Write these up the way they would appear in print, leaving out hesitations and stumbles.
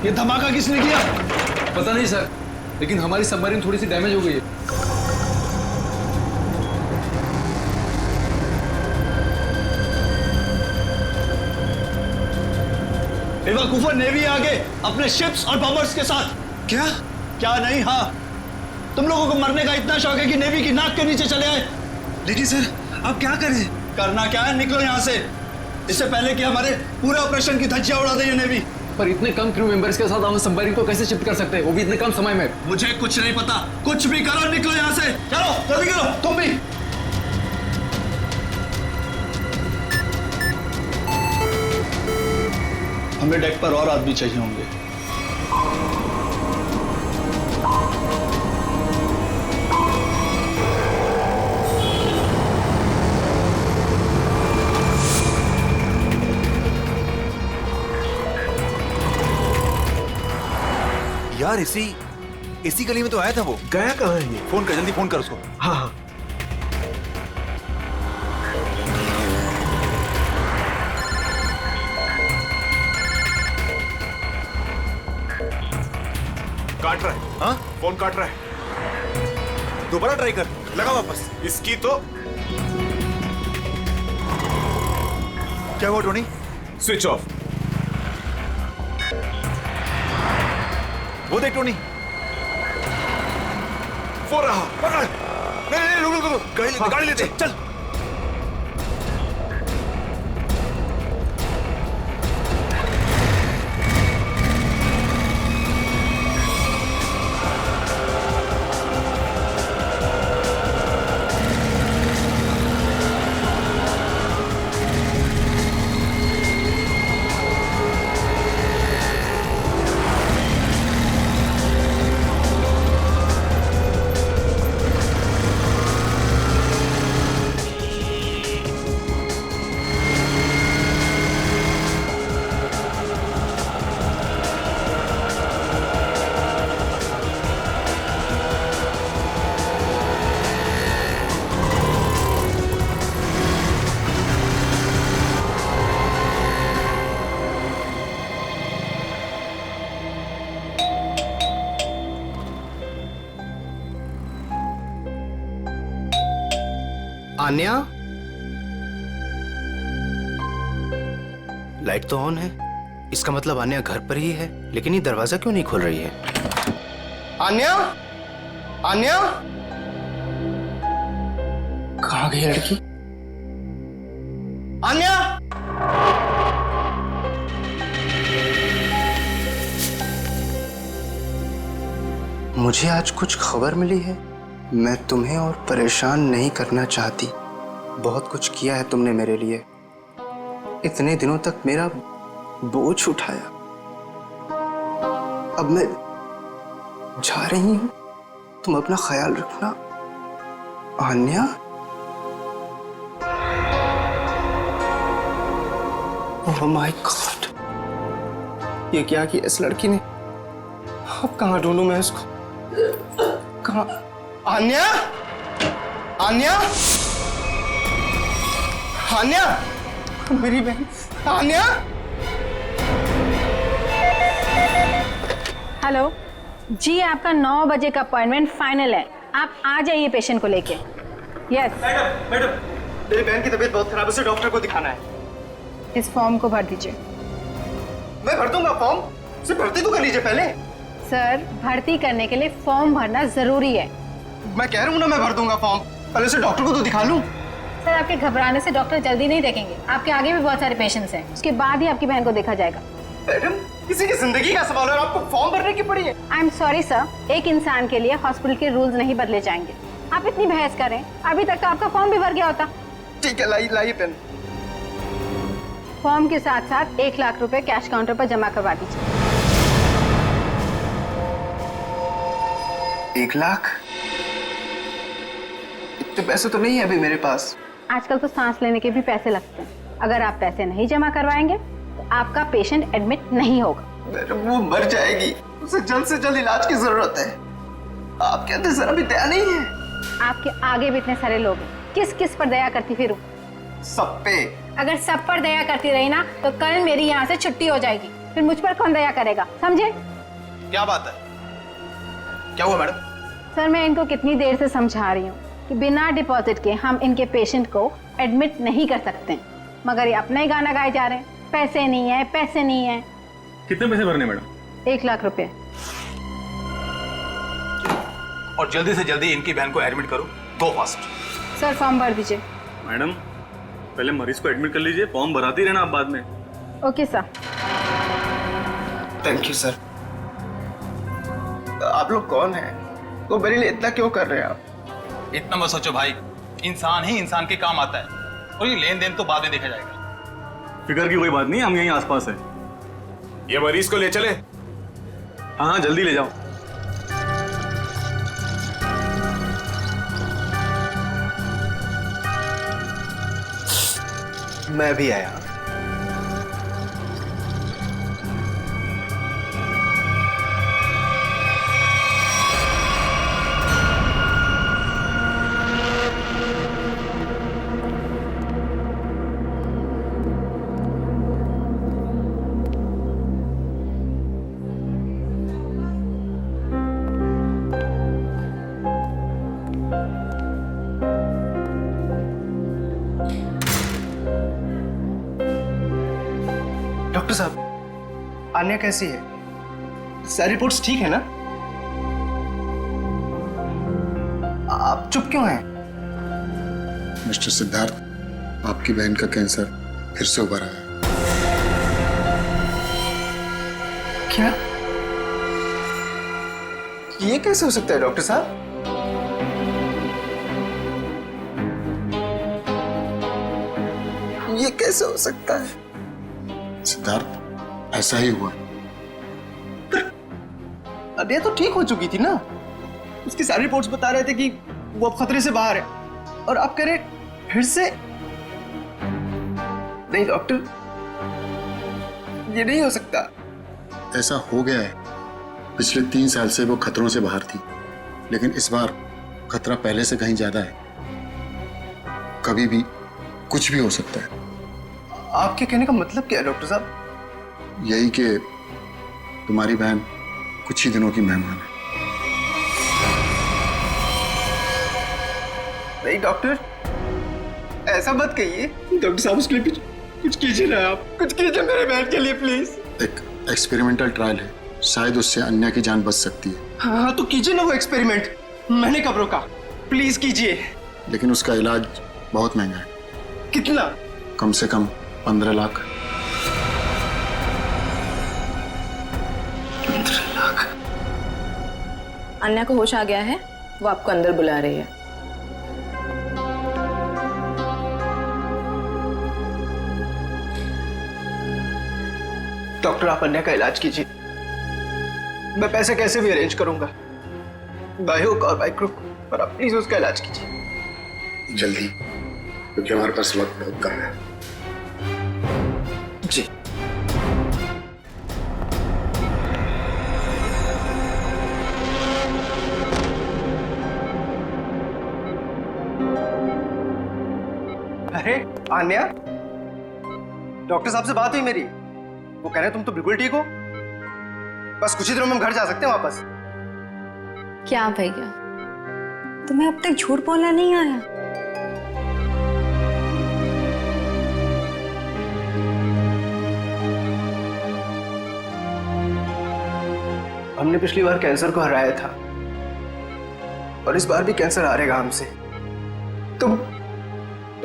ये धमाका किसने किया? पता नहीं सर, लेकिन हमारी सबमरीन थोड़ी सी डैमेज हो गई है। बेवकूफों, नेवी आगे अपने शिप्स और बॉम्बर्स के साथ। क्या? क्या नहीं? हाँ, तुम लोगों को मरने का इतना शौक है कि नेवी की नाक के नीचे चले आए। लेकिन सर आप क्या करें? करना क्या है, निकलो यहाँ से, इससे पहले कि हमारे पूरे ऑपरेशन की धज्जियां उड़ा दे ये नेवी। पर इतने कम क्रू मेंबर्स के साथ हम सबमरीन को कैसे शिफ्ट कर सकते हैं, वो भी इतने कम समय में? मुझे कुछ नहीं पता, कुछ भी करो, निकलो यहाँ से। चलो जल्दी करो, तुम भी। हमें डेक पर और आदमी चाहिए होंगे। यार इसी गली में तो आया था वो। गया कहाँ है ये? फोन कर, जल्दी फोन कर उसको। हाँ हाँ। काट रहा है। हाँ, फोन काट रहा है। दोबारा ट्राई कर, लगा वापस। इसकी तो क्या हुआ टोनी? Switch off. वो देख टोनी, वो रहा। पकड़। नहीं रुक, गाड़ी लेते चल। आन्या, लाइट तो ऑन है, इसका मतलब आन्या घर पर ही है, लेकिन ये दरवाजा क्यों नहीं खोल रही है? आन्या, आन्या, कहाँ गई लड़की? आन्या, मुझे आज कुछ खबर मिली है। मैं तुम्हें और परेशान नहीं करना चाहती। बहुत कुछ किया है तुमने मेरे लिए, इतने दिनों तक मेरा बोझ उठाया। अब मैं जा रही हूं, तुम अपना ख्याल रखना आन्या। ओह माय गॉड, ये क्या किया इस लड़की ने? अब कहाँ ढूंढूं मैं इसको? कहाँ? आन्या, आन्या, आन्या, मेरी बहन आन्या। हेलो जी, आपका 9 बजे का अपॉइंटमेंट फाइनल है, आप आ जाइए पेशेंट को लेके। यस मैडम, मेरी बहन की तबीयत बहुत खराब है, उसे डॉक्टर को दिखाना है। इस फॉर्म को भर दीजिए। मैं भर दूंगा फॉर्म, उसे भर्ती तो कर लीजिए पहले। सर, भर्ती करने के लिए फॉर्म भरना जरूरी है। मैं कह रहा हूँ ना, मैं भर दूंगा फॉर्म, पहले उसे डॉक्टर को तो दिखा लूं। सर, आपके घबराने से डॉक्टर जल्दी नहीं देखेंगे, आपके आगे भी बहुत सारे पेशेंट्स हैं, उसके बाद ही आपकी बहन को देखा जाएगा। मैडम, किसी की जिंदगी का सवाल है और आपको फॉर्म भरने की पड़ी है। आई एम सॉरी सर, एक इंसान के लिए हॉस्पिटल के रूल्स नहीं बदले जाएंगे। आप इतनी बहस करें, अभी तक तो आपका फॉर्म भी भर गया होता। ठीक है, लाइए पेन। फॉर्म के साथ साथ 1 लाख रुपए कैश काउंटर पर जमा करवा दीजिए। 1 लाख? इतने पैसे तो नहीं है अभी मेरे पास। आजकल तो सांस लेने के भी पैसे लगते हैं, अगर आप पैसे नहीं जमा करवाएंगे तो आपका पेशेंट एडमिट नहीं होगा। मैडम, वो मर जाएगी, उसे जल्द से जल्द इलाज की जरूरत है। आपके अंदर जरा भी दया नहीं है। आपके आगे भी इतने सारे लोग हैं, किस किस पर दया करती फिरूं? सब पे। अगर सब पर दया करती रही ना तो कल मेरी यहाँ से छुट्टी हो जाएगी। फिर मुझ पर कौन दया करेगा, समझे? क्या बात है? क्या हुआ मैडम? सर मैं इनको कितनी देर से समझा रही हूँ कि बिना डिपॉजिट के हम इनके पेशेंट को एडमिट नहीं कर सकते, मगर ये अपना ही गाना गाए जा रहे हैं, पैसे नहीं है, पैसे नहीं है। कितने पैसे भरने मैडम? 1 लाख रुपए। और जल्दी से जल्दी इनकी बहन को एडमिट करो, गो फास्ट। सर फॉर्म भर दीजिए। मैडम पहले मरीज को एडमिट कर लीजिए, फॉर्म भराती रहना आप बाद में। Okay sir. Thank you sir. आप लोग कौन हैं? वो मेरे लिए इतना क्यों कर रहे हैं आप? इतना मत सोचो भाई, इंसान ही इंसान के काम आता है और ये लेन देन तो बाद में देखा जाएगा। फिक्र की कोई बात नहीं, हम यहीं आसपास है। ये मरीज को ले चले। हाँ हाँ जल्दी ले जाओ। मैं भी आया। डॉक्टर साहब, आन्या कैसी है? सारी रिपोर्ट्स ठीक है ना? आप चुप क्यों हैं? मिस्टर सिद्धार्थ, आपकी बहन का कैंसर फिर से उभर आया है। क्या? ये कैसे हो सकता है डॉक्टर साहब? ये कैसे हो सकता है? सिद्धार्थ, ऐसा ही हुआ। अरे तो ठीक हो चुकी थी ना, उसकी सारी रिपोर्ट्स बता रहे थे कि वो अब खतरे से बाहर है, और आप कह रहे फिर से? नहीं डॉक्टर, ये नहीं हो सकता। ऐसा हो गया है। पिछले 3 साल से वो खतरों से बाहर थी, लेकिन इस बार खतरा पहले से कहीं ज्यादा है। कभी भी कुछ भी हो सकता है। आपके कहने का मतलब क्या है डॉक्टर साहब? यही कि तुम्हारी बहन कुछ ही दिनों की मेहमान है। नहीं डॉक्टर, ऐसा मत कहिए। डॉक्टर साहब, उसके लिए कुछ कीजिए ना, आप कुछ कीजिए मेरे बहन के लिए प्लीज। एक एक्सपेरिमेंटल ट्रायल है, शायद उससे अन्या की जान बच सकती है। हाँ तो कीजिए ना वो एक्सपेरिमेंट, मैंने कब रोका? प्लीज कीजिए। लेकिन उसका इलाज बहुत महंगा है। कितना? कम से कम 15 लाख। 15 लाख? अन्या को होश आ गया है, वो आपको अंदर बुला रही है। डॉक्टर, आप अन्या का इलाज कीजिए। मैं पैसे कैसे भी अरेंज करूंगा, बाय हुक और बाय क्रुक, पर आप प्लीज उसका इलाज कीजिए जल्दी, क्योंकि हमारे पास वक्त बहुत कम है। जी। अरे आन्या, डॉक्टर साहब से बात हुई मेरी, वो कह रहे तुम तो बिल्कुल ठीक हो, बस कुछ ही दिनों में हम घर जा सकते हैं वापस। क्या भैया, तुम्हें अब तक झूठ बोलना नहीं आया? हमने पिछली बार कैंसर को हराया था, और इस बार भी कैंसर हारेगा हमसे। तुम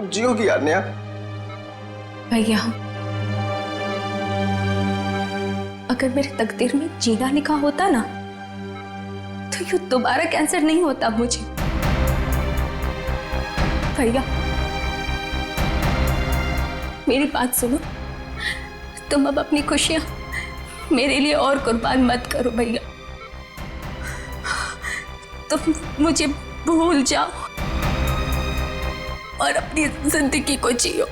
जियोगी आन्या। भैया, अगर मेरे तकदीर में जीना लिखा होता ना, तो यूं दोबारा कैंसर नहीं होता मुझे। भैया मेरी बात सुनो, तुम अब अपनी खुशियां मेरे लिए और कुर्बान मत करो भैया। तुम मुझे भूल जाओ और अपनी जिंदगी को जियो।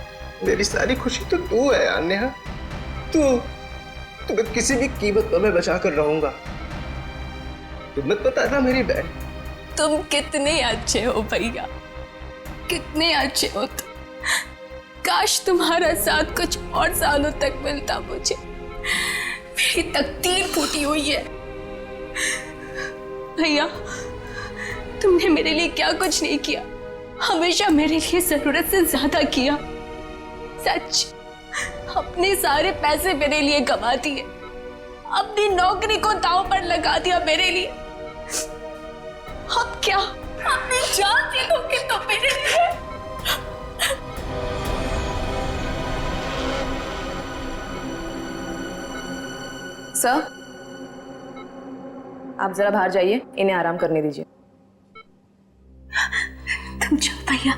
मेरी सारी खुशी तो तू है आन्या, तुम्हें किसी भी कीमत पर मैं बचा कर रहूंगा। तुम्हें पता है ना मेरी बहन, तुम कितने अच्छे हो भैया, कितने अच्छे हो तुम। काश तुम्हारा साथ कुछ और सालों तक मिलता मुझे, मेरी तकदीर फूटी हुई है। भैया, तुमने मेरे लिए क्या कुछ नहीं किया, हमेशा मेरे लिए जरूरत से ज्यादा किया। सच, अपने सारे पैसे मेरे लिए कमा दिए, अपनी नौकरी को दांव पर लगा दिया मेरे लिए। अब क्या अपनी जान दे दोगे तो मेरे लिए? सर, आप जरा बाहर जाइए, इन्हें आराम करने दीजिए। तुम जाओ भैया।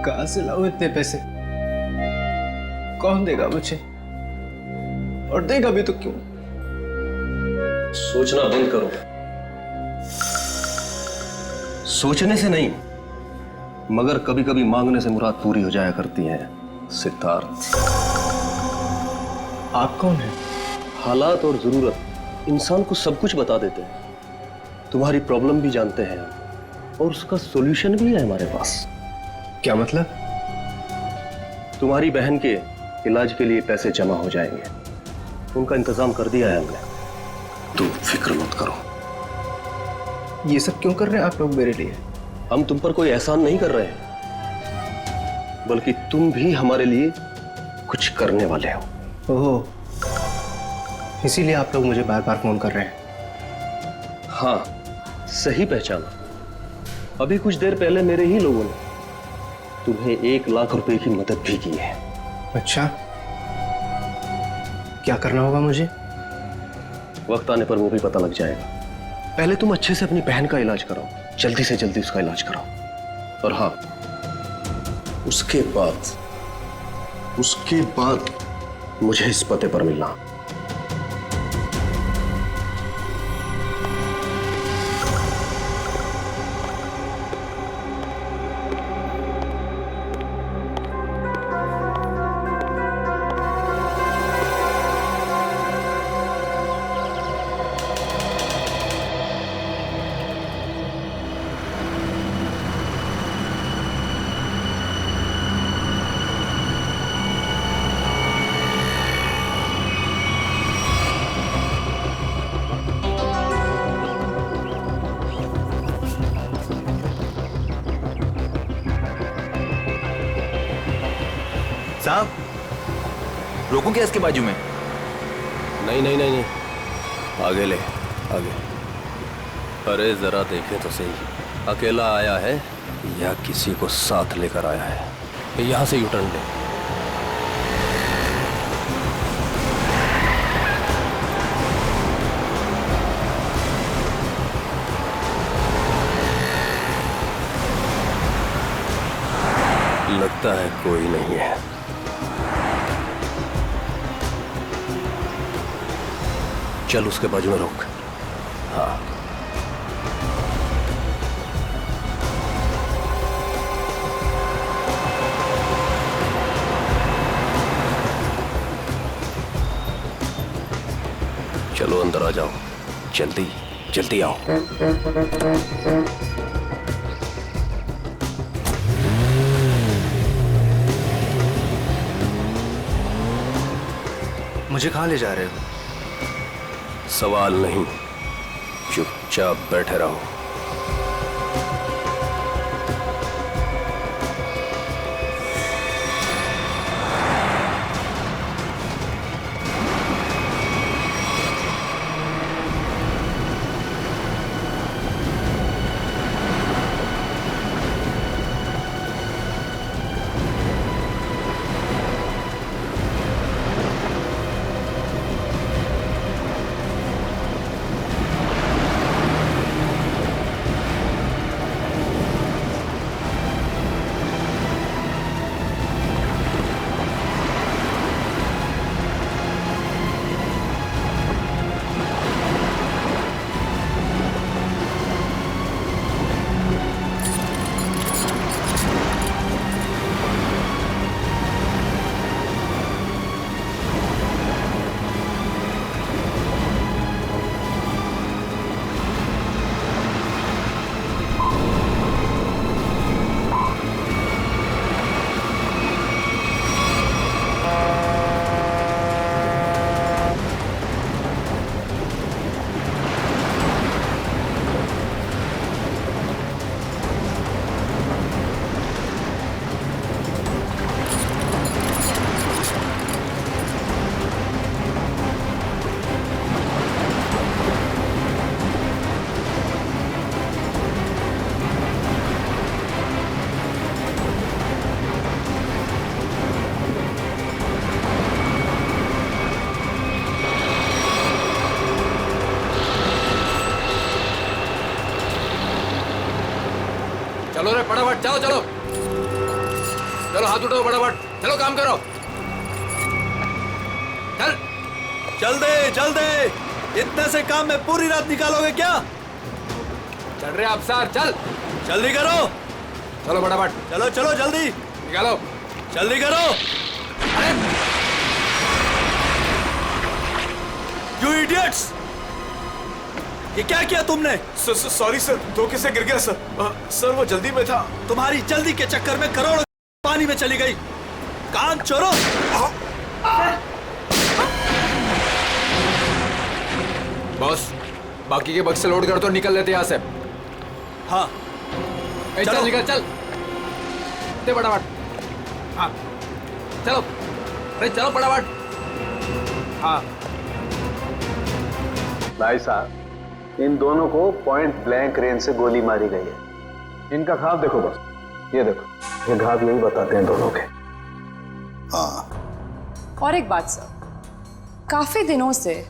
कहां से लाऊं इतने पैसे? कौन देगा मुझे? और देगा भी तो क्यों? सोचना बंद करो। सोचने से नहीं, मगर कभी कभी मांगने से मुराद पूरी हो जाया करती है सिद्धार्थ। आप कौन हैं? हालात और जरूरत इंसान को सब कुछ बता देते हैं। तुम्हारी प्रॉब्लम भी जानते हैं और उसका सॉल्यूशन भी है हमारे पास। क्या मतलब? तुम्हारी बहन के इलाज के लिए पैसे जमा हो जाएंगे, उनका इंतजाम कर दिया है हमने। तुम फिक्र मत करो। ये सब क्यों कर रहे हैं आप लोग मेरे लिए? हम तुम पर कोई एहसान नहीं कर रहे हैं, बल्कि तुम भी हमारे लिए कुछ करने वाले हो। ओह, इसीलिए आप लोग मुझे बार बार फोन कर रहे हैं। हाँ, सही पहचाना। अभी कुछ देर पहले मेरे ही लोगों ने तुम्हें 1 लाख रुपए की मदद भी की है। अच्छा, क्या करना होगा मुझे? वक्त आने पर वो भी पता लग जाएगा। पहले तुम अच्छे से अपनी बहन का इलाज कराओ, जल्दी से जल्दी उसका इलाज कराओ। और हाँ, उसके बाद मुझे इस पते पर मिलना। साहब, रोकूं क्या इसके बाजू में? नहीं, आगे ले, आगे। अरे जरा देखें तो सही, अकेला आया है या किसी को साथ लेकर आया है? यहां से यूटर्न ले। लगता है कोई नहीं है। चल उसके बाजू में रोक। हाँ, चलो अंदर आ जाओ, जल्दी जल्दी आओ। मुझे कहाँ ले जा रहे हो? सवाल नहीं, चुपचाप बैठे रहो। चलो रे फटाफट, चलो चलो चलो, हाथ उठाओ फटाफट, चलो काम करो, चल चल दे, इतने से काम में पूरी रात निकालोगे क्या? चल रहे अफसर, चल जल्दी करो, चलो फटाफट, चलो चलो जल्दी निकालो, जल्दी करो। अरे यू इडियट्स, ये क्या किया तुमने? सॉरी सर, धोखे से गिर गया सर। सर वो जल्दी में था। तुम्हारी जल्दी के चक्कर में करोड़ों पानी में चली गई। काम चोरों। बॉस, बाकी के बक्से लोड कर तो निकल लेते यहाँ से। हाँ चल निकल, चल दे फटाफट। हाँ चलो, अरे चलो फटाफट। हाँ भाई साहब, इन दोनों को पॉइंट ब्लैंक रेंज से गोली मारी गई है। इनका घाव देखो बस, ये देखो, ये घाव यही बताते हैं दोनों के। हाँ। और एक बात सर, काफी दिनों से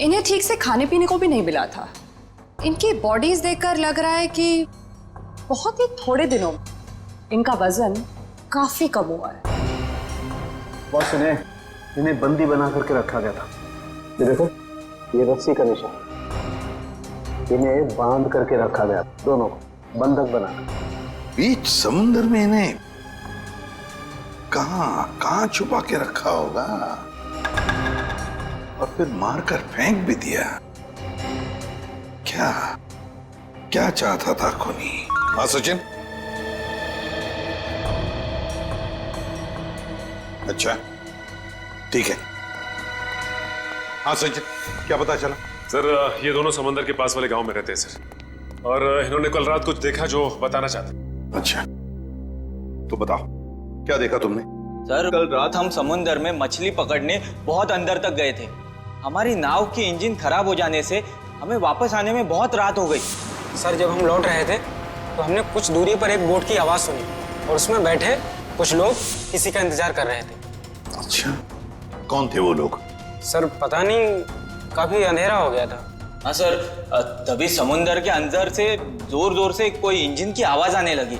इन्हें ठीक से खाने पीने को भी नहीं मिला था। इनकी बॉडीज देखकर लग रहा है कि बहुत ही थोड़े दिनों में इनका वजन काफी कम हुआ है। बॉस, इन्हें बंदी बना करके रखा गया था। ये देखो, ये रस्सी का निशान, इन्हें बांध करके रखा गया, दोनों को बंधक बनाकर। बीच समुद्र में इन्हें कहां छुपा के रखा होगा, और फिर मारकर फेंक भी दिया। क्या चाहता था खूनी? हाँ सचिन? अच्छा ठीक है। हाँ सचिन, क्या पता चला? सर ये दोनों समंदर के पास वाले गांव में रहते हैं सर, और इन्होंने कल रात कुछ देखा जो बताना चाहते। अच्छा तो बताओ, क्या देखा तुमने? सर कल रात हम समुंदर में मछली पकड़ने बहुत अंदर तक गए थे। हमारी नाव की इंजन खराब हो जाने से हमें वापस आने में बहुत रात हो गई। सर जब हम लौट रहे थे तो हमने कुछ दूरी पर एक बोट की आवाज सुनी, और उसमें बैठे कुछ लोग किसी का इंतजार कर रहे थे। अच्छा, कौन थे वो लोग? सर पता नहीं, काफी अंधेरा हो गया था। हाँ सर, तभी समुंदर के अंदर से जोर जोर से कोई इंजन की आवाज आने लगी,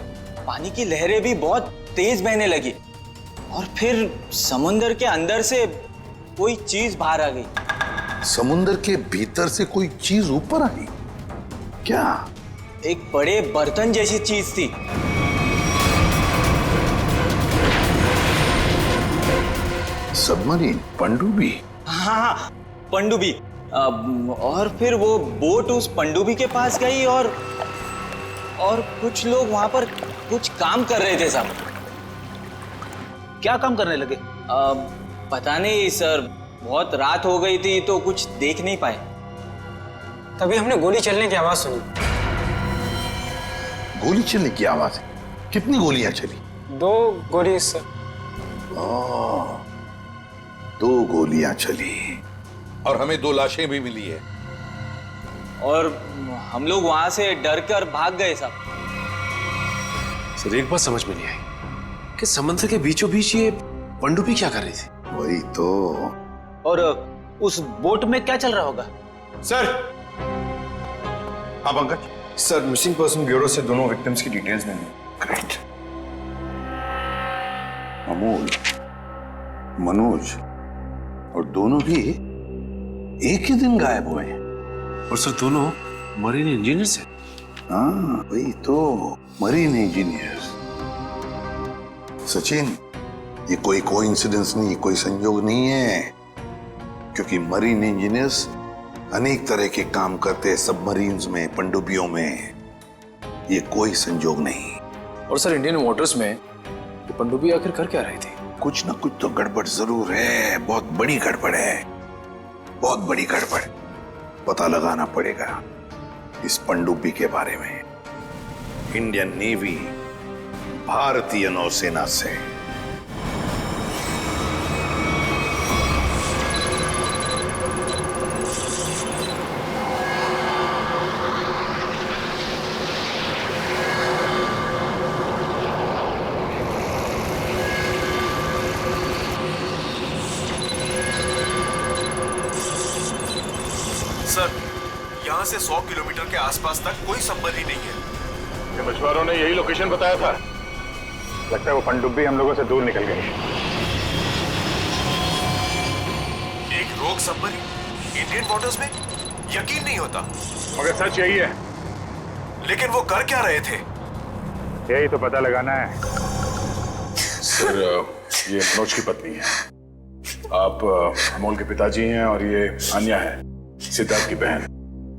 पानी की लहरें भी बहुत तेज बहने लगी, और फिर समुंदर के अंदर से कोई चीज बाहर आ गई। समुंदर के भीतर से कोई चीज ऊपर आई? क्या? एक बड़े बर्तन जैसी चीज थी। सबमरीन, पनडुब्बी? हाँ, पनडुब्बी। और फिर वो बोट उस पनडुब्बी के पास गई, और कुछ लोग वहां पर कुछ काम कर रहे थे साहब। क्या काम करने लगे? पता नहीं सर, बहुत रात हो गई थी तो कुछ देख नहीं पाए। तभी हमने गोली चलने की आवाज सुनी। गोली चलने की आवाज? कितनी गोलियां चली? 2 गोली सर। 2 गोलियां चली, और हमें 2 लाशें भी मिली है। और हम लोग वहां से डर कर भाग गए साहब। सर एक बात समझ में नहीं आई कि समुद्र के बीचों बीच ये पनडुब्बी क्या कर रही थी? वही तो। और उस बोट में क्या चल रहा होगा? सर। हाँ Pankaj? Sir missing person bureau से दोनों विक्टिम्स की डिटेल्स मिली। ग्रेट। अमोल, मनोज, और दोनों भी एक ही दिन गायब हुए हैं। और सर दोनों मरीन इंजीनियर्स हैं। हाँ वही तो, मरीन इंजीनियर्स। सचिन, ये कोई कोइंसिडेंस नहीं, कोई संयोग नहीं है, क्योंकि मरीन इंजीनियर्स अनेक तरह के काम करते हैं सबमरीन्स में, पनडुब्बियों में। ये कोई संयोग नहीं। और सर इंडियन वाटर्स में ये पनडुब्बी आखिर कर क्या रही थी? कुछ ना कुछ तो गड़बड़ जरूर है, बहुत बड़ी गड़बड़ है, बहुत बड़ी गड़बड़। पता लगाना पड़ेगा इस पनडुब्बी के बारे में। इंडियन नेवी, भारतीय नौसेना से। सर यहाँ से 100 किलोमीटर के आसपास तक कोई सबमरीन नहीं है। मछुआरों ने यही लोकेशन बताया था। लगता है वो पनडुब्बी हम लोगों से दूर निकल गई। एक रोग सबमरीन इंडियन वाटर्स में, यकीन नहीं होता। मगर सच यही है। लेकिन वो कर क्या रहे थे? यही तो पता लगाना है। सर, ये मनोज की पत्नी है। आप अमोल के पिताजी हैं और ये अन्या है, सिद्धार्थ की बहन।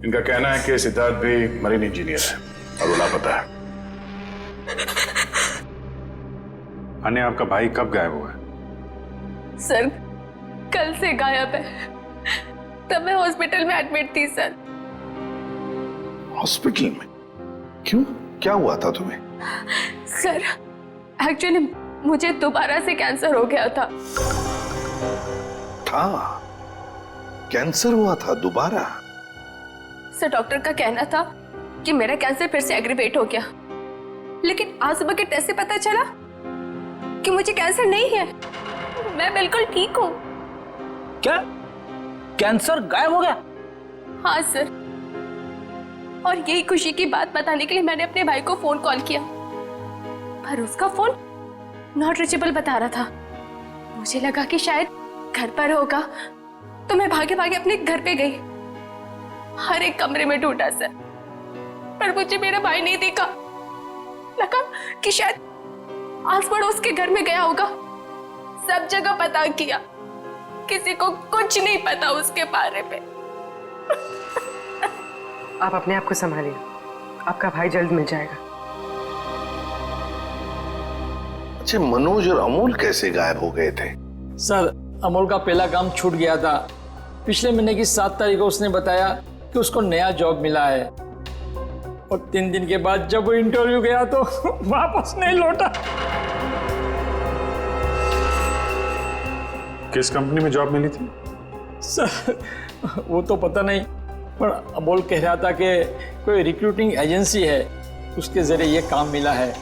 इनका कहना है कि सिद्धार्थ भी मरीन इंजीनियर है और वो लापता है। अन्या, आपका भाई कब गायब हुआ? सर, कल से गायब है। तब मैं हॉस्पिटल में एडमिट थी सर। हॉस्पिटल में? क्यों? क्या हुआ था तुम्हें? सर, एक्चुअली मुझे दोबारा से कैंसर हो गया था। कैंसर हुआ था दोबारा? सर, डॉक्टर का कहना था कि मेरा कैंसर फिर से एग्रीवेट हो गया, लेकिन आज सुबह के टेस्ट से पता चला कि मुझे कैंसर नहीं है। मैं बिल्कुल ठीक हूँ। क्या कैंसर गायब हो गया? हाँ सर, और यही खुशी की बात बताने के लिए मैंने अपने भाई को फोन कॉल किया, पर उसका फोन नॉट रीचेबल बता रहा था। मुझे लगा कि शायद घर पर होगा, तो मैं भागे भागे अपने घर पे गई। हर एक कमरे में ढूंढा सर, पर मुझे मेरा भाई नहीं दिखा। लगा कि शायद आस पड़ोस के घर में गया होगा। सब जगह पता किया, किसी को कुछ नहीं पता उसके बारे में। आप अपने आप को संभालिए, आपका भाई जल्द मिल जाएगा। अच्छा, मनोज और अमोल कैसे गायब हो गए थे? सर, अमोल का पहला काम छूट गया था। पिछले महीने की 7 तारीख को उसने बताया कि उसको नया जॉब मिला है, और 3 दिन के बाद जब वो इंटरव्यू गया तो वापस नहीं लौटा। किस कंपनी में जॉब मिली थी? सर, वो तो पता नहीं, पर अमोल कह रहा था कि कोई रिक्रूटिंग एजेंसी है, उसके जरिए ये काम मिला है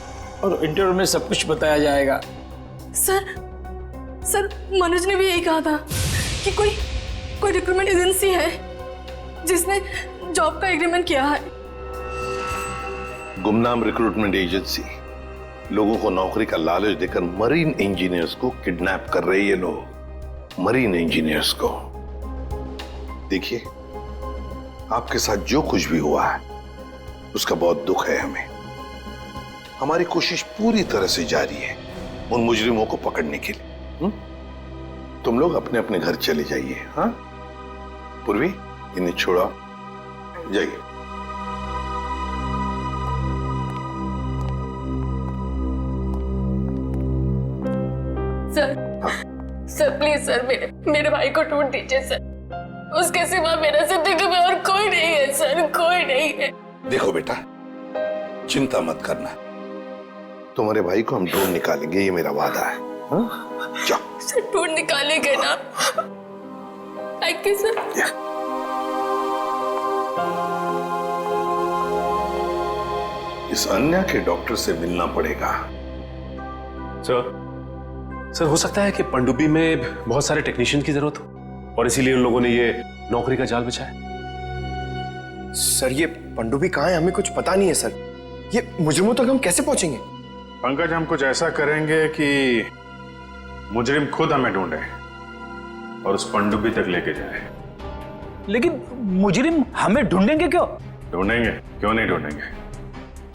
और इंटरव्यू में सब कुछ बताया जाएगा। सर, मनोज ने भी यही कहा था कि कोई रिक्रूटमेंट एजेंसी है जिसने जॉब का एग्रीमेंट किया है। गुमनाम रिक्रूटमेंट एजेंसी लोगों को नौकरी का लालच देकर मरीन इंजीनियर्स को किडनैप कर रहे हैं। ये लोग मरीन इंजीनियर्स को। देखिए, आपके साथ जो कुछ भी हुआ है उसका बहुत दुख है हमें। हमारी कोशिश पूरी तरह से जारी है उन मुजरिमों को पकड़ने के लिए। तुम लोग अपने अपने घर चले जाइए। हाँ पूर्वी, इन्हें छोड़ा जाइए। सर प्लीज सर, मेरे भाई को ढूंढ दीजिए सर। उसके सिवा मेरा जिंदगी में और कोई नहीं है सर, कोई नहीं है। देखो बेटा, चिंता मत करना, तुम्हारे भाई को हम ढूंढ निकालेंगे, ये मेरा वादा है। जाओ सर, ढूंढ निकालेंगे ना? Thank you sir. इस अन्या के डॉक्टर से मिलना पड़ेगा। सर, हो सकता है कि पनडुब्बी में बहुत सारे टेक्नीशियन की जरूरत हो और इसीलिए उन लोगों ने ये नौकरी का जाल बिछाया। सर, ये पनडुब्बी कहाँ है? हमें कुछ पता नहीं है सर। ये मुजरिमों तक हम कैसे पहुंचेंगे? पंकज, हम कुछ ऐसा करेंगे कि मुजरिम खुद हमें ढूंढे और उस पनडुब्बी तक लेके जाए। लेकिन मुजरिम हमें ढूंढेंगे क्यों? ढूंढेंगे, क्यों नहीं ढूंढेंगे?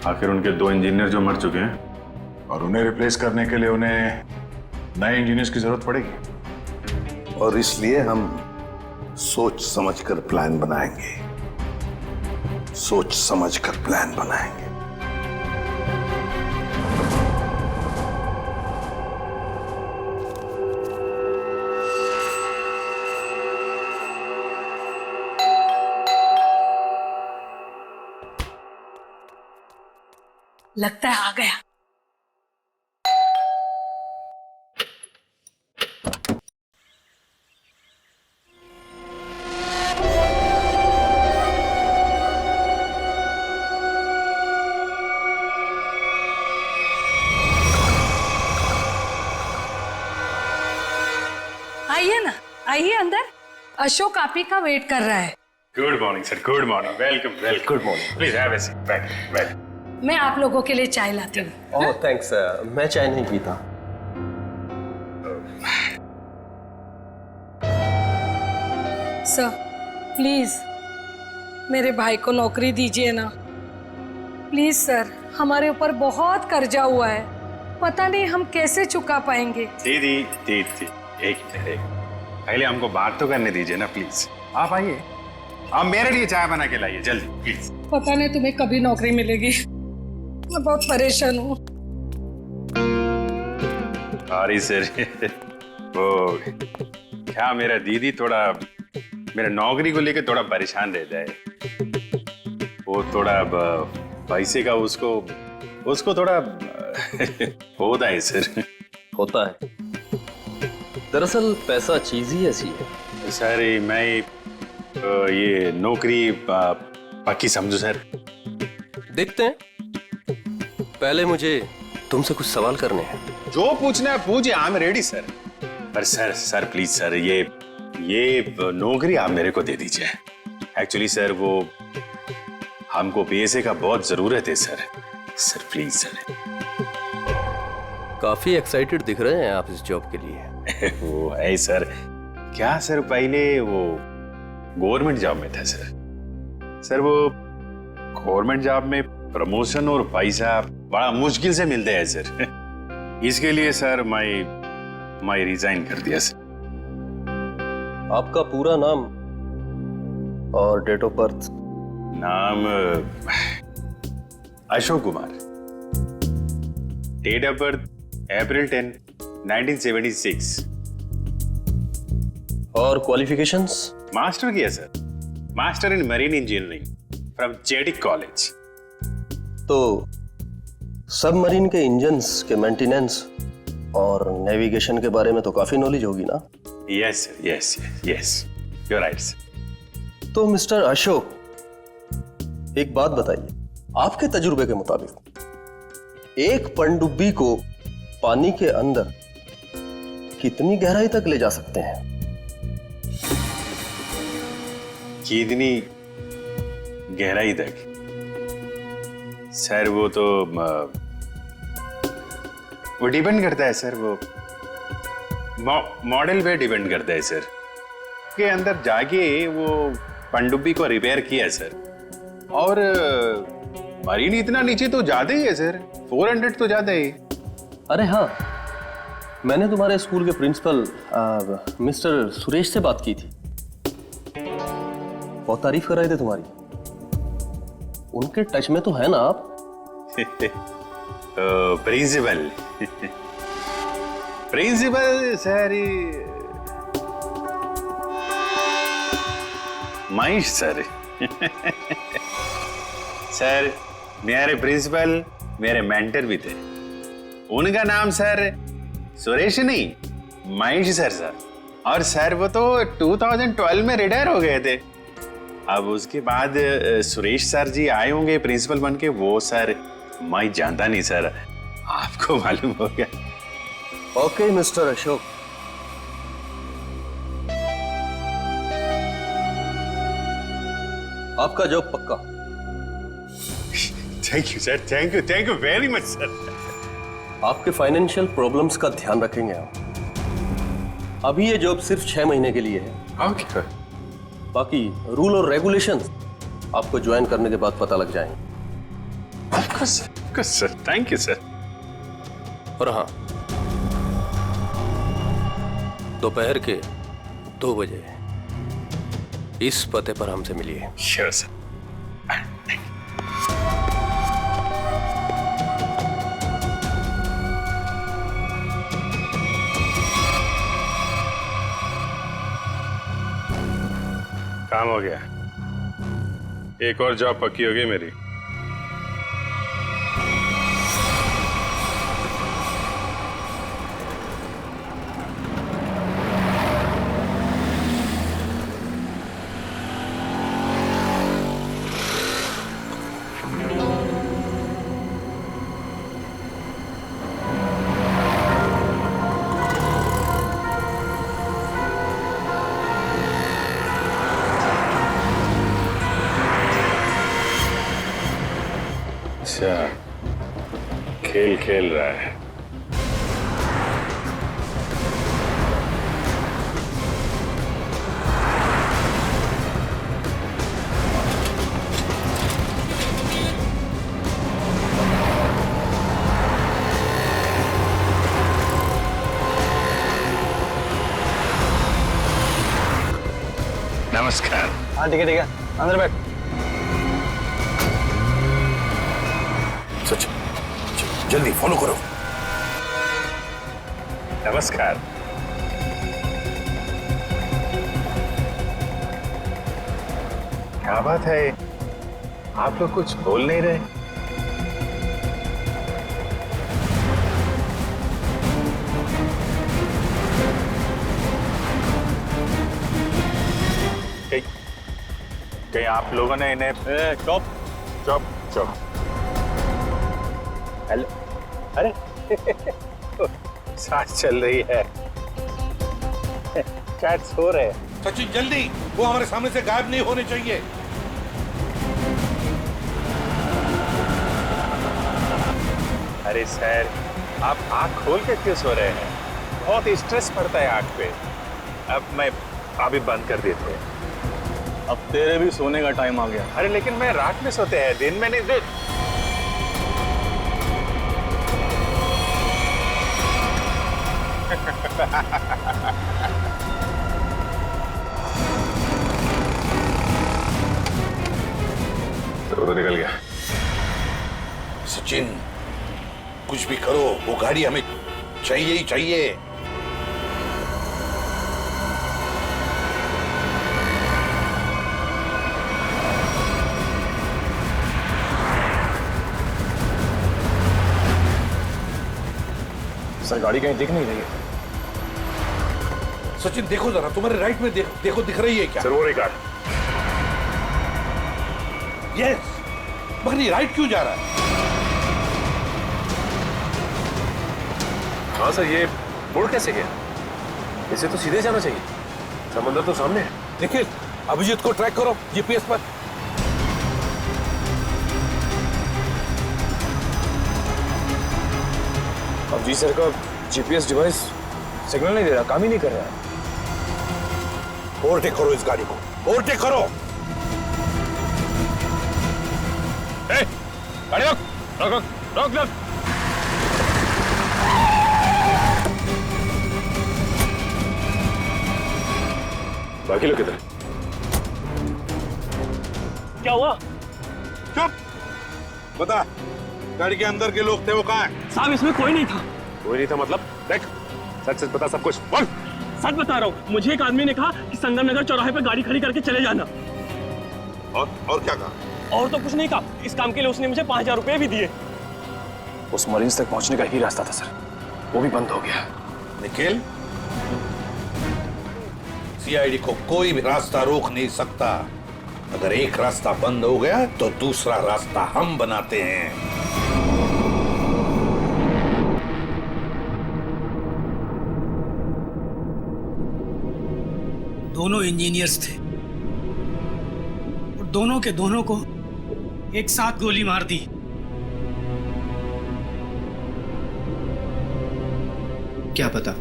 आखिर उनके 2 इंजीनियर जो मर चुके हैं और उन्हें रिप्लेस करने के लिए उन्हें नए इंजीनियर्स की जरूरत पड़ेगी। और इसलिए हम सोच समझकर प्लान बनाएंगे, सोच समझकर प्लान बनाएंगे। लगता है आ गया। आइए ना, आइए अंदर। अशोक आप ही का वेट कर रहा है। Good morning sir, good morning. Welcome welcome. Good morning. Please have a seat. बैठ। मैं आप लोगों के लिए चाय लाती हूँ। ओह थैंक्स, मैं चाय नहीं पीता। सर प्लीज मेरे भाई को नौकरी दीजिए ना, प्लीज सर। हमारे ऊपर बहुत कर्जा हुआ है, पता नहीं हम कैसे चुका पाएंगे। दीदी दीदी एक मिनट, पहले हमको बात तो करने दीजिए ना प्लीज। आप आइए, आप मेरे लिए चाय बना के लाइए जल्दी प्लीज। पता नहीं तुम्हें कभी नौकरी मिलेगी, मैं बहुत परेशान हूँ। Sorry sir. वो क्या मेरा दीदी थोड़ा मेरा नौकरी को लेकर थोड़ा परेशान रहता है। वो थोड़ा पैसे का उसको थोड़ा होता है सर। होता है, दरअसल पैसा चीज ही ऐसी है। सर मैं ये नौकरी पक्की समझू सर। देखते हैं, पहले मुझे तुमसे कुछ सवाल करने हैं। जो पूछना है पूछिए, आई एम रेडी सर। पर सर प्लीज सर, ये नौकरी आप मेरे को दे दीजिए। एक्चुअली सर वो हमको पैसे का बहुत जरूरत है सर। Sir please sir. काफी एक्साइटेड दिख रहे हैं आप इस जॉब के लिए। वो है सर, क्या सर पहले वो गवर्नमेंट जॉब में था सर। सर वो गवर्नमेंट जॉब में प्रमोशन और पैसा बड़ा मुश्किल से मिलते हैं सर। इसके लिए सर मैं रिजाइन कर दिया सर। आपका पूरा नाम और डेट ऑफ बर्थ? नाम Ashok Kumar, date of birth April 10, 1976। और क्वालिफिकेशंस? मास्टर किया sir, master in marine engineering from जेटिक कॉलेज। तो सबमरीन के इंजन्स के मेंटेनेंस और नेविगेशन के बारे में तो काफी नॉलेज होगी ना? Yes sir, yes you are right sir. तो मिस्टर अशोक, एक बात बताइए, आपके तजुर्बे के मुताबिक एक पनडुब्बी को पानी के अंदर कितनी गहराई तक ले जा सकते हैं? कितनी गहराई तक? सर वो तो वो डिपेंड करता है सर। वो मॉडल पे डिपेंड करता है सर। के अंदर जाके वो पनडुब्बी को रिपेयर किया सर। और मरीन इतना नीचे तो जाते ही है सर, 400 तो जाते ही। अरे हाँ, मैंने तुम्हारे स्कूल के प्रिंसिपल मिस्टर सुरेश से बात की थी, बहुत तारीफ कर रहे थे तुम्हारी। उनके टच में तो है ना आप? Principal principal sir Mahesh sir. Sir मेरे प्रिंसिपल मेरे मेंटर भी थे। उनका नाम सर सुरेश नहीं, महेश सर। और सर वो तो 2012 में रिटायर हो गए थे। अब उसके बाद सुरेश सर जी आए होंगे प्रिंसिपल बन के। वो सर मैं जानता नहीं सर, आपको मालूम हो गया। ओके मिस्टर अशोक, आपका जॉब पक्का। Thank you sir, thank you very much sir. आपके फाइनेंशियल प्रॉब्लम्स का ध्यान रखेंगे हम। अभी ये जॉब सिर्फ 6 महीने के लिए है। ओके। बाकी रूल और रेगुलेशंस आपको ज्वाइन करने के बाद पता लग जाएंगे। Sir thank you sir. और हाँ, दोपहर के 2 बजे इस पते पर हमसे मिलिए। Sure sir. काम हो गया, एक और जॉब पक्की हो गई मेरी। खेल रहा है। नमस्कार। हाँ ठीक है अंदर बैठ। सच जल्दी फॉलो करो। नमस्कार। क्या बात है, आप लोग कुछ बोल नहीं रहे? कहीं आप लोगों ने इन्हें चुप चुप चुप। हेलो, अरे सांस चल रही है, शायद सो रहे हैं। सचिन जल्दी, वो हमारे सामने से गायब नहीं होने चाहिए। अरे सर, आप आंख खोल के क्यों सो रहे हैं? बहुत स्ट्रेस पड़ता है आंख पे। अब मैं अभी बंद कर देते हैं। अब तेरे भी सोने का टाइम आ गया। अरे लेकिन मैं रात में सोते हैं, दिन में नहीं। तो निकल गया। सचिन कुछ भी करो, वो गाड़ी हमें चाहिए ही चाहिए। सर गाड़ी कहीं दिख नहीं रही है। सचिन देखो जरा, तुम्हारे राइट में देखो दिख रही है क्या? सर वो रही कार। यस, मगर ये राइट क्यों जा रहा है? हाँ सर, ये मुड़ कैसे गया? इसे तो सीधे जाना चाहिए, समंदर तो सामने है। देखिए, अभिजीत को ट्रैक करो जीपीएस पर। अब जी सर का जीपीएस डिवाइस सिग्नल नहीं दे रहा, काम ही नहीं कर रहा है। ओवरटेक करो इस गाड़ी को, ओवरटेक करो। गाड़ी रोक रोक रोक रोक रोक। बाकी लोग किधर? क्या हुआ? चुप, बता, गाड़ी के अंदर के लोग थे वो कहाँ हैं? साहब इसमें कोई नहीं था। कोई नहीं था मतलब? देख, सच सच बता सब कुछ, बोल। सच बता रहा हूँ, मुझे एक आदमी ने कहा कि संगम नगर चौराहे पर गाड़ी खड़ी करके चले जाना। और क्या कहा? और तो कुछ नहीं कहा, इस काम के लिए उसने मुझे 5000 रुपए भी दिए। उस मरीज तक पहुंचने का ही रास्ता था सर, वो भी बंद हो गया। निखिल, सीआईडी को कोई भी रास्ता रोक नहीं सकता। अगर एक रास्ता बंद हो गया तो दूसरा रास्ता हम बनाते हैं। दोनों इंजीनियर्स थे और दोनों के दोनों को एक साथ गोली मार दी। क्या पता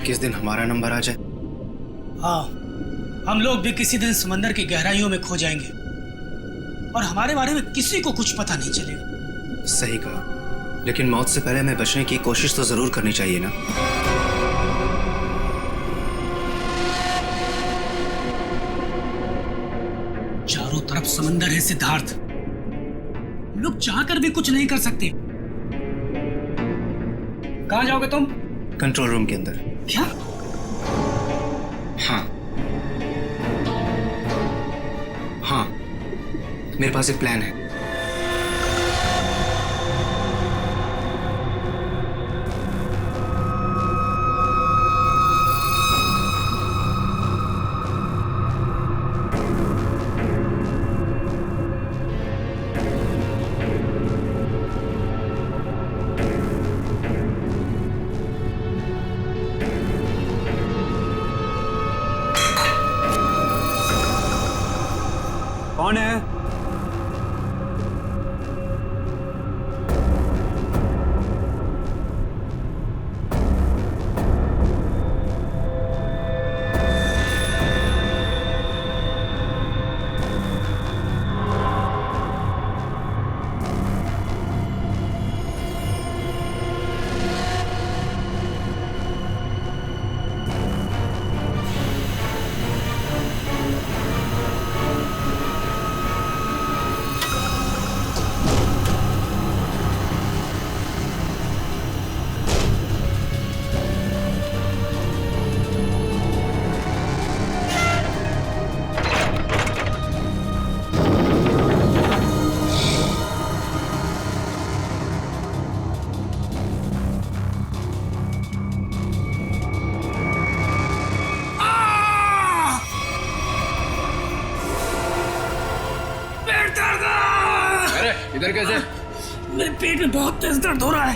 किस दिन हमारा नंबर आ जाए। हाँ, हम लोग भी किसी दिन समंदर की गहराइयों में खो जाएंगे और हमारे बारे में किसी को कुछ पता नहीं चलेगा। सही कहा, लेकिन मौत से पहले हमें बचने की कोशिश तो जरूर करनी चाहिए ना। चारों तरफ समंदर है सिद्धार्थ, लोग चाहकर भी कुछ नहीं कर सकते। कहाँ जाओगे तुम? कंट्रोल रूम के अंदर। क्या? हाँ हाँ, मेरे पास एक प्लान है। कौन है? फिर कैसे? मेरे पेट में बहुत तेज दर्द हो रहा है।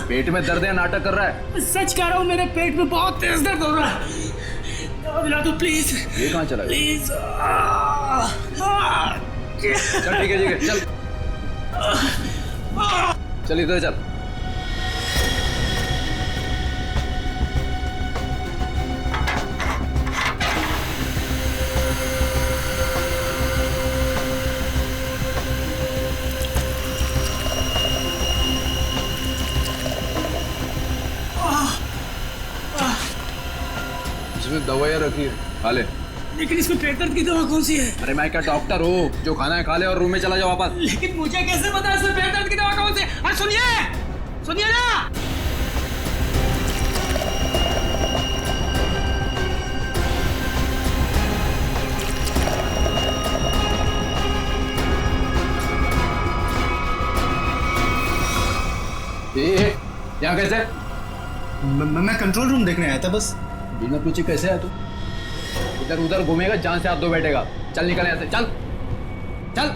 पेट में दर्द है, नाटक कर रहा है? सच कह रहा हूँ, मेरे पेट में बहुत तेज दर्द हो रहा है। दवा दिला दो प्लीज। ये कहाँ चला गया? प्लीज। चल ठीक है चल चल इधर चल। इसमें दवाइयाँ रखी है, खा ले। लेकिन इसमें पेट दर्द की दवा कौन सी है? अरे मैं क्या डॉक्टर हूँ? जो खाना है खा ले और रूम में चला जाओ वापस। लेकिन मुझे कैसे पता इसमें पेट दर्द की दवा कौन सी है? अरे सुनिए ना। यहाँ कैसे? मैं कंट्रोल रूम देखने आया था बस। बिना पूछे कैसे आया तू? इधर उधर घूमेगा, जान से हाथ धो बैठेगा। चल निकल यहाँ से, चल चल।